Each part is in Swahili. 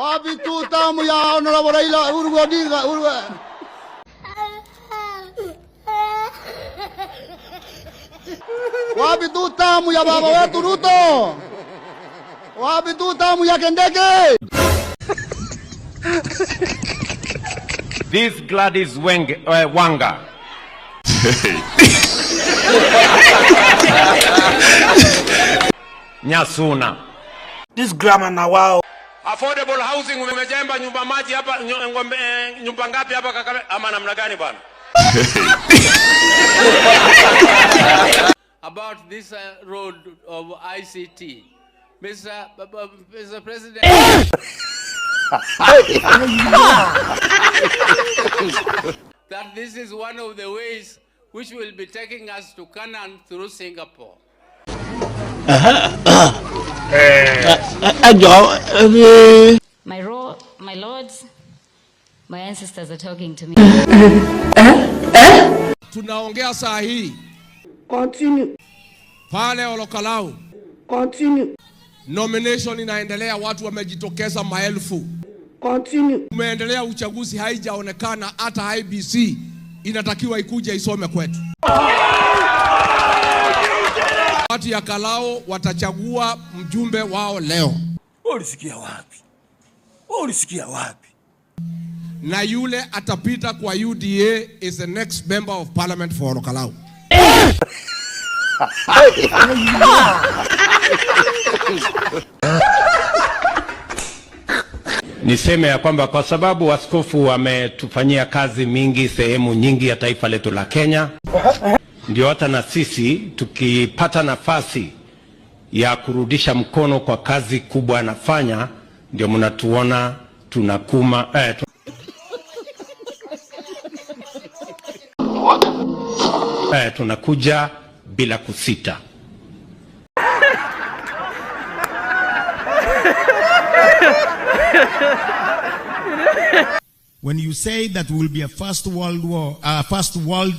Wapi tu tamu ya Honorable Raila Odinga Wapi tu tamu ya baba wetu Ruto? Wapi tu tamu ya Kindiki? This Gladys Wanga. Nyasuna. This grammar na wao. Affordable housing umejemba nyumba maji hapa nyumba ngapi hapa Kakamega ama namna gani bwana? About this road of ICT, Mr. President. That this is one of the ways which will be taking us to Canaan through Singapore. My lords, my ancestors are talking to me. Tunaongea saa hii. Continue. Pale Olokalau. Continue. Nomination inaendelea, watu wamejitokeza maelfu. Continue. Umeendelea uchaguzi, haijaonekana hata IBC inatakiwa ikuje isome kwetu. Watu ya Kalao watachagua mjumbe wao leo. Ulisikia wapi? Ulisikia wapi? Na yule atapita kwa UDA is the next member of parliament for Olokalau. Niseme ya kwamba kwa sababu askofu wametufanyia kazi mingi sehemu nyingi ya taifa letu la Kenya, ndio hata na sisi tukipata nafasi ya kurudisha mkono kwa kazi kubwa anafanya, ndio mnatuona tunakuma tunakuja bila kusita. When you say that we will be a first world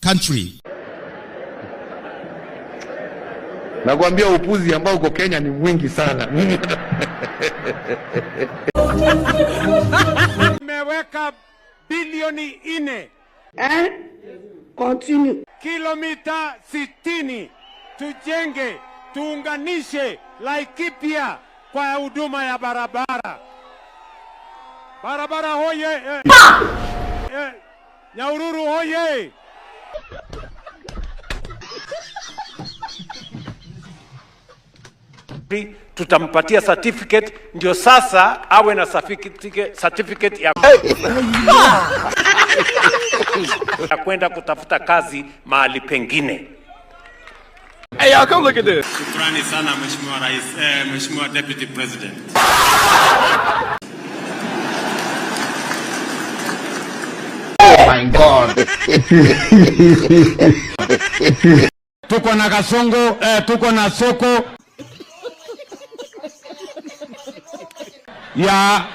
country. Nakwambia upuzi ambao uko Kenya ni mwingi sana. Tumeweka bilioni 4. Continue. Kilomita 60 tujenge, tuunganishe Laikipia kwa huduma ya barabara. Barabara hoye. Nyahururu hoye. Tutampatia certificate, ndio sasa awe na certificate ya kwenda kutafuta kazi mahali pengine. Hey, y'all come look at this. Shukrani sana Mheshimiwa Rais, Mheshimiwa Deputy President. Oh my God. Tuko na Kasongo, tuko na soko ya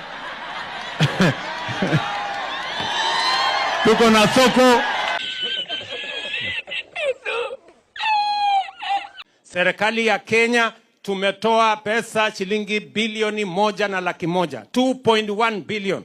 tuko na soko. Serikali ya Kenya tumetoa pesa shilingi bilioni 1.1 billion. 2.1 billion.